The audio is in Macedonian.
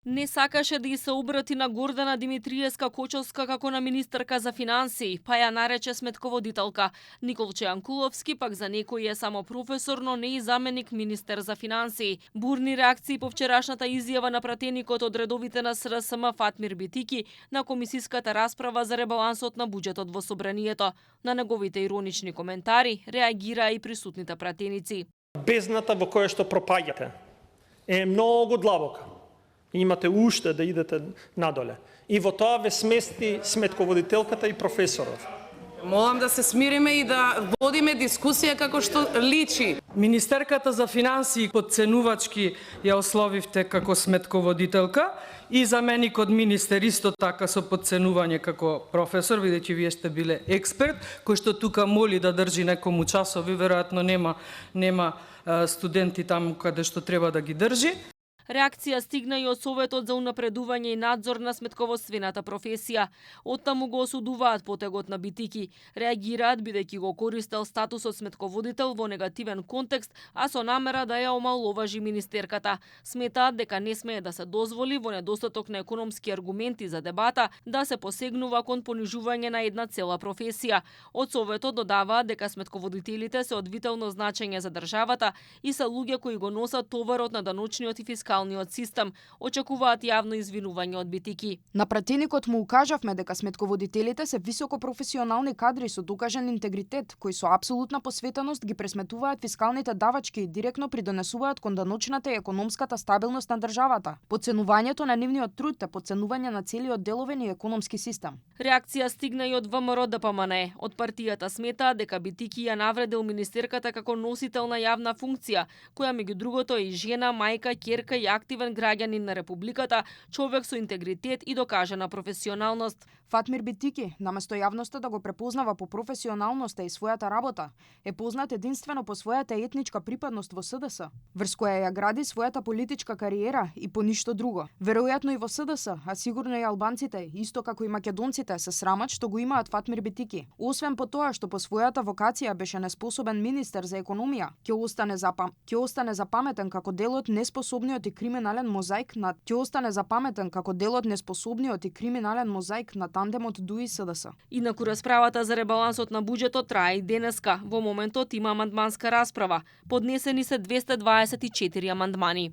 Не сакаше да и се обрати на Гордана Димитриевска-Кочовска како на министерка за финансии, па ја нарече сметководителка. Николче Јанкуловски пак за некој е само професор, но не и заменик министер за финансии. Бурни реакции по вчерашната изјава на пратеникот од редовите на СРСМ Фатмир Битики на комисиската расправа за ребалансот на буџетот во собранието. На неговите иронични коментари реагираа и присутните пратеници. Бездната во која што пропаѓате е многу длабока. Имате уште да идете надоле. И во тоа ве смести сметководителката и професорот. Молам да се смириме и да водиме дискусија како што личи. Министерката за финансии подценувачки ја ословивте како сметководителка и заменикот министер исто така со подценување како професор, бидејќи вие сте биле експерт, кој што тука моли да држи некому часови, веројатно нема студенти таму каде што треба да ги држи. Реакција стигна и од Советот за унапредување и надзор на сметководствената професија. Оттаму го осудуваат потегот на Битики. Реагираат бидејќи го користел статусот сметководител во негативен контекст, а со намера да ја омаловажи министерката. Сметаат дека не смее да се дозволи во недостаток на економски аргументи за дебата да се посегнува кон понижување на една цела професија. Од Советот додаваат дека сметководителите се од витално значење за државата и се луѓе кои го носат товарот на даночниот и фискалниот систем. Очекуваат јавно извинување од Битики. На пратеникот му укажавме дека сметководителите се високо професионални кадри со докажан интегритет, кои со апсолутна посветеност ги пресметуваат фискалните давачки и директно придонесуваат кон даночната и економската стабилност на државата. Подценувањето на нивниот труд е подценување на целиот деловен и економски систем. Реакција стигна и од ВМРО ДПМНЕ. Од партијата сметаа дека Битики ја навредил министерката како носител на јавна функција, која меѓу другото е и жена, мајка, ќерка и активен граѓанин на републиката, човек со интегритет и докажана професионалност. Фатмир Битики, наместо јавноста да го препознава по професионалноста и својата работа, е познат единствено по својата етничка припадност во СДС, врз која ја гради својата политичка кариера и по ништо друго. Веројатно и во СДС, а сигурно и албанците, исто како и македонците, се срамат што го имаат Фатмир Битики. Освен по тоа што по својата вокација беше неспособен министер за економија, ќе остане запаметен како делот неспособниот и криминален мозаик на тандемот ДУИ СДС. Инаку расправата за ребалансот на буџетот трае и денеска. Во моментот има амандманска расправа. Поднесени се 224 амандмани.